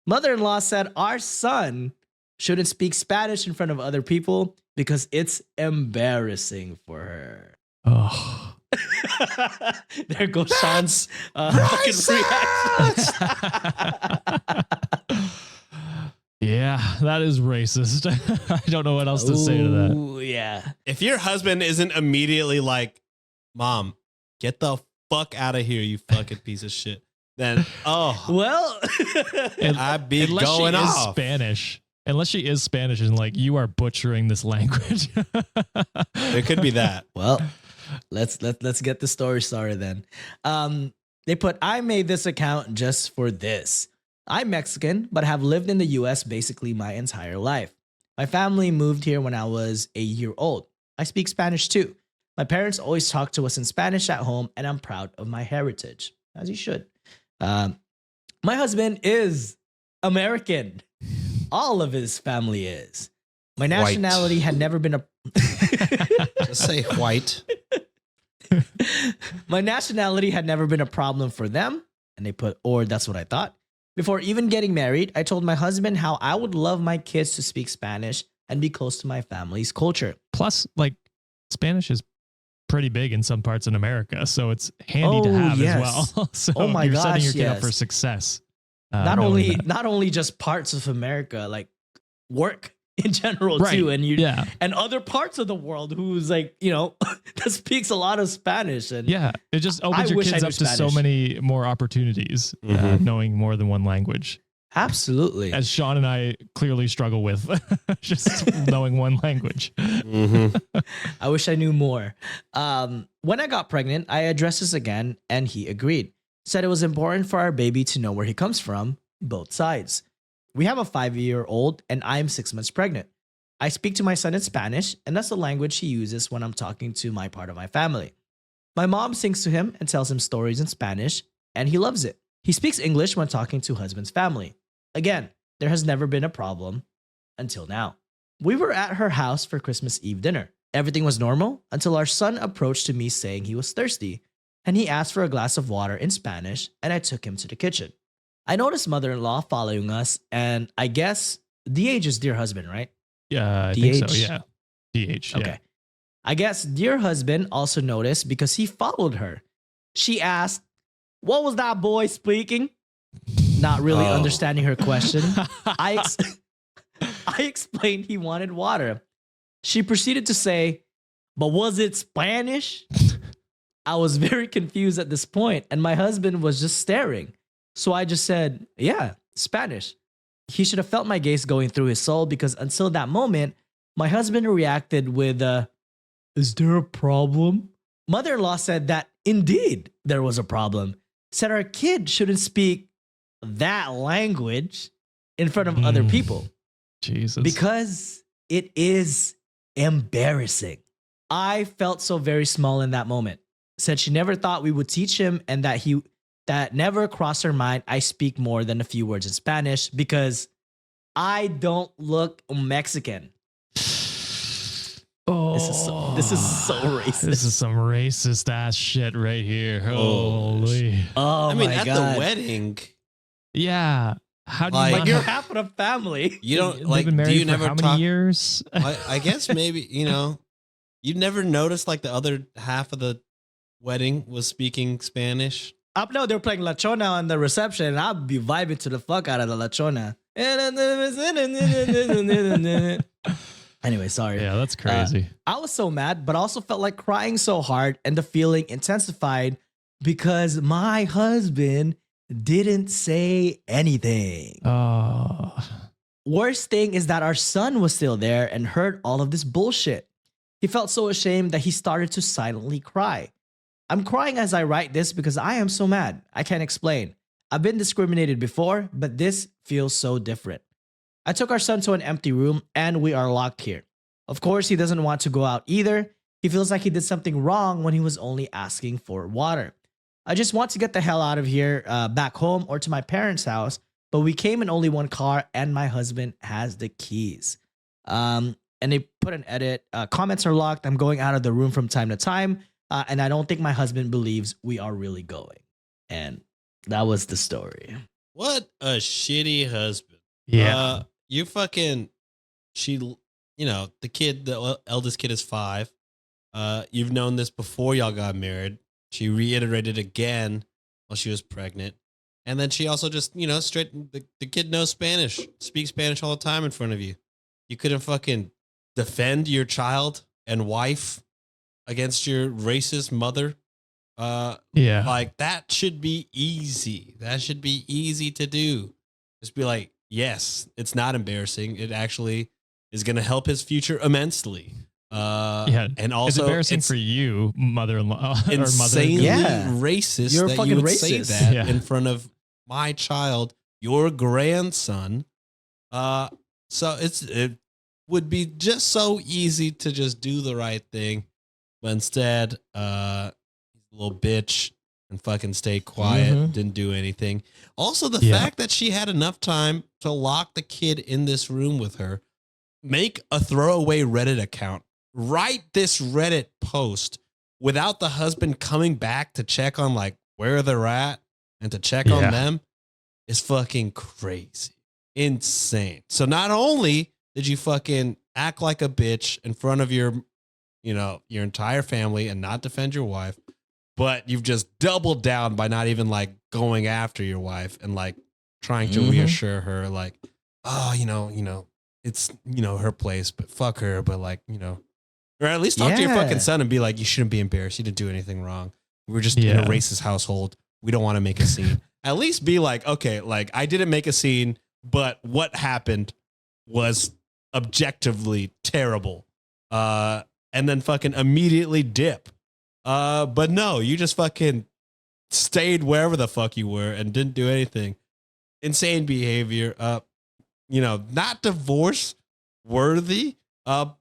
Mother-in-law said our son shouldn't speak Spanish in front of other people because it's embarrassing for her. Oh. There goes Sean's fucking reaction. Yeah, that is racist. I don't know what else to say to that. Ooh, yeah. If your husband isn't immediately like, Mom, get the fuck out of here, you fucking piece of shit, then, Well, I'd be unless going she is off. Spanish. Unless she is Spanish and like, you are butchering this language. It could be that. well, let's get the story started then. They put, I made this account just for this. I'm Mexican, but have lived in the US basically my entire life. My family moved here when I was a year old. I speak Spanish too. My parents always talk to us in Spanish at home, and I'm proud of my heritage, as you should. My husband is American. All of his family is. My nationality had never been a... Just say white. My nationality had never been a problem for them. And they put, or that's what I thought. Before even getting married, I told my husband how I would love my kids to speak Spanish and be close to my family's culture. Plus, like, Spanish is pretty big in some parts in America, so it's handy to have as well. So you're setting your kid up for success. Not only just parts of America, like work in general too, and and other parts of the world who's like, that speaks a lot of Spanish. And it just opens your kids up to so many more opportunities, knowing more than one language. Absolutely. As Sean and I clearly struggle with, just knowing one language. I wish I knew more. When I got pregnant, I addressed this again, and he agreed. Said it was important for our baby to know where he comes from, both sides. We have a 5-year-old, and I'm 6 months pregnant. I speak to my son in Spanish, and that's the language he uses when I'm talking to my part of my family. My mom sings to him and tells him stories in Spanish, and he loves it. He speaks English when talking to husband's family. Again, there has never been a problem until now. We were at her house for Christmas Eve dinner. Everything was normal until our son approached to me saying he was thirsty, and he asked for a glass of water in Spanish, and I took him to the kitchen. I noticed mother-in-law following us, and I guess DH is dear husband, right? Yeah, I think so, yeah. DH, okay. I guess dear husband also noticed because he followed her. She asked, "What was that boy speaking?" Not really understanding her question. I explained he wanted water. She proceeded to say, "But was it Spanish?" I was very confused at this point, and my husband was just staring. So I just said, "Yeah, Spanish." He should have felt my gaze going through his soul, because until that moment, my husband reacted with, "Is there a problem?" Mother-in-law said that indeed there was a problem. Said our kid shouldn't speak that language in front of other people. Jesus. Because it is embarrassing. I felt so very small in that moment. Said she never thought we would teach him, and that never crossed her mind I speak more than a few words in Spanish because I don't look Mexican. Oh, this is so racist. This is some racist ass shit right here. Holy. Oh, I mean, my at God. the wedding. Yeah. How do you like you're half of the family? You don't They've like. been married Do you for never how talk? many years? I guess maybe you never noticed like the other half of the wedding was speaking Spanish. No, they were playing La Chona on the reception, and I'll be vibing to the fuck out of the La Chona. Anyway, sorry. Yeah, that's crazy. I was so mad, but also felt like crying so hard, and the feeling intensified because my husband didn't say anything. Oh. Worst thing is that our son was still there and heard all of this bullshit. He felt so ashamed that he started to silently cry. I'm crying as I write this because I am so mad. I can't explain. I've been discriminated before, but this feels so different. I took our son to an empty room, and we are locked here. Of course, he doesn't want to go out either. He feels like he did something wrong when he was only asking for water. I just want to get the hell out of here, back home or to my parents' house, but we came in only one car, and my husband has the keys. And they put an edit. Comments are locked. I'm going out of the room from time to time, and I don't think my husband believes we are really going. And that was the story. What a shitty husband. Yeah. You fucking, the kid, the eldest kid is 5. You've known this before y'all got married. She reiterated again while she was pregnant. And then she also just, the kid knows Spanish, speaks Spanish all the time in front of you. You couldn't fucking defend your child and wife against your racist mother. Yeah. Like that should be easy. That should be easy to do. Just be like, yes, it's not embarrassing. It actually is going to help his future immensely. And also it's embarrassing for you, mother-in-law, or insanely mother. racist You're that fucking you would racist. say that in front of my child, your grandson. So it would be just so easy to just do the right thing, but instead, he's a little bitch and fucking stayed quiet, didn't do anything. Also, the fact that she had enough time to lock the kid in this room with her, make a throwaway Reddit account, write this Reddit post without the husband coming back to check on like where they're at and to check on them is fucking crazy. Insane. So not only did you fucking act like a bitch in front of your entire family and not defend your wife, but you've just doubled down by not even like going after your wife and like trying to reassure her like, oh, it's, her place, but fuck her. But like, or at least talk to your fucking son and be like, you shouldn't be embarrassed. You didn't do anything wrong. We're just in a racist household. We don't want to make a scene. At least be like, okay, like I didn't make a scene, but what happened was objectively terrible. And then fucking immediately dip. But no, you just fucking stayed wherever the fuck you were and didn't do anything. Insane behavior. Not divorce worthy. But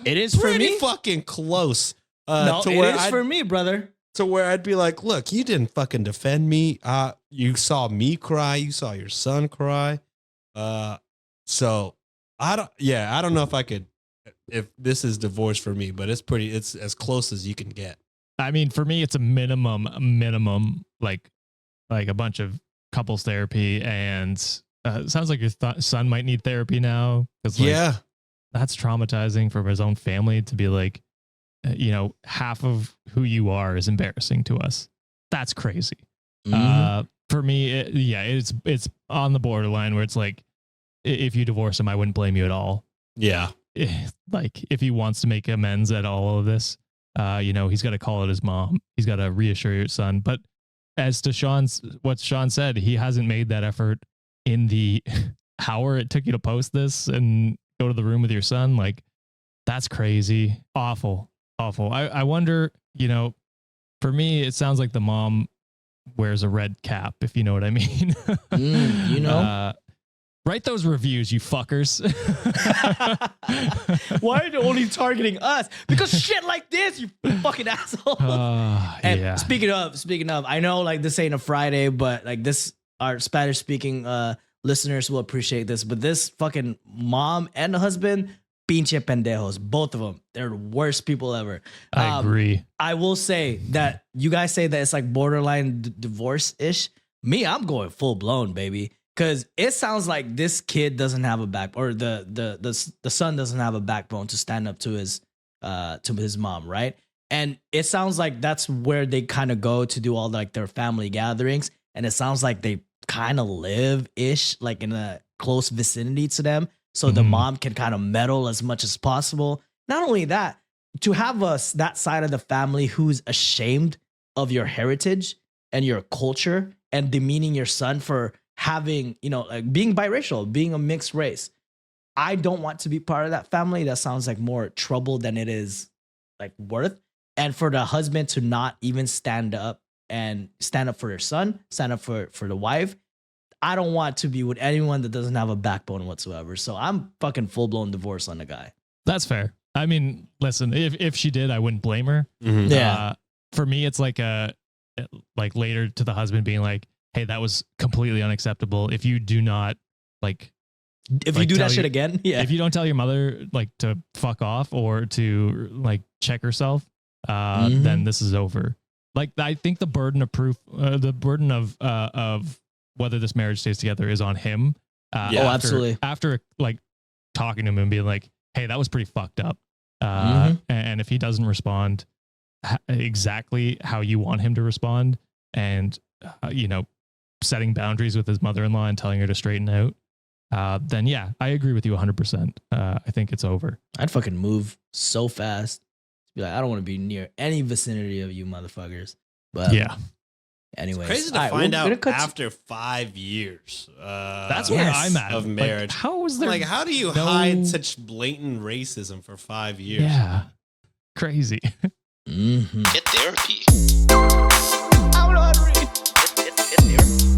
it is pretty for me. Fucking close. No, it is for me, brother. To where I'd be like, look, you didn't fucking defend me. You saw me cry. You saw your son cry. So I don't know if this is divorce for me, but it's as close as you can get. I mean, for me, it's a minimum, like a bunch of couples therapy, and it sounds like your son might need therapy now. That's traumatizing for his own family to be like, half of who you are is embarrassing to us. That's crazy. For me, it's on the borderline where it's like, if you divorce him, I wouldn't blame you at all. Yeah. Like if he wants to make amends at all of this, he's got to call it his mom. He's got to reassure your son. But as to what Sean said, he hasn't made that effort in the hour it took you to post this and go to the room with your son. Like, that's crazy. Awful. I wonder, for me, it sounds like the mom wears a red cap, if you know what I mean. Write those reviews, you fuckers. Why are you only targeting us? Because shit like this, you fucking asshole. And speaking of, I know like this ain't a Friday, but like this, our Spanish speaking listeners will appreciate this. But this fucking mom and the husband, pinche pendejos, both of them. They're the worst people ever. I agree. I will say that you guys say that it's like borderline divorce-ish. Me, I'm going full blown, baby. Because it sounds like this kid doesn't have a backbone, or the son doesn't have a backbone to stand up to his mom, right? And it sounds like that's where they kind of go to do all like their family gatherings, and it sounds like they kind of live-ish, like in a close vicinity to them, so the mom can kind of meddle as much as possible. Not only that, to have that side of the family who's ashamed of your heritage and your culture and demeaning your son for having, like being biracial, being a mixed race. I don't want to be part of that family. That sounds like more trouble than it is like worth. And for the husband to not even stand up for their son, stand up for the wife. I don't want to be with anyone that doesn't have a backbone whatsoever. So I'm fucking full blown divorce on the guy. That's fair. I mean, listen, if she did, I wouldn't blame her. Yeah. For me, it's like later to the husband being like, hey, that was completely unacceptable. If you do not if you do that shit again, if you don't tell your mother like to fuck off or to like check herself, then this is over. Like, I think the burden of proof, the burden of whether this marriage stays together is on him. Absolutely. After like talking to him and being like, hey, that was pretty fucked up. And if he doesn't respond exactly how you want him to respond, and setting boundaries with his mother-in-law and telling her to straighten out, then yeah, I agree with you 100%. I think it's over. I'd fucking move so fast. Be like, I don't want to be near any vicinity of you motherfuckers. But yeah. Anyways, it's crazy to find out after 5 years. That's where I'm at of marriage. Like, how is there? Like, how do you hide such blatant racism for 5 years? Yeah, crazy. Get therapy. Get therapy.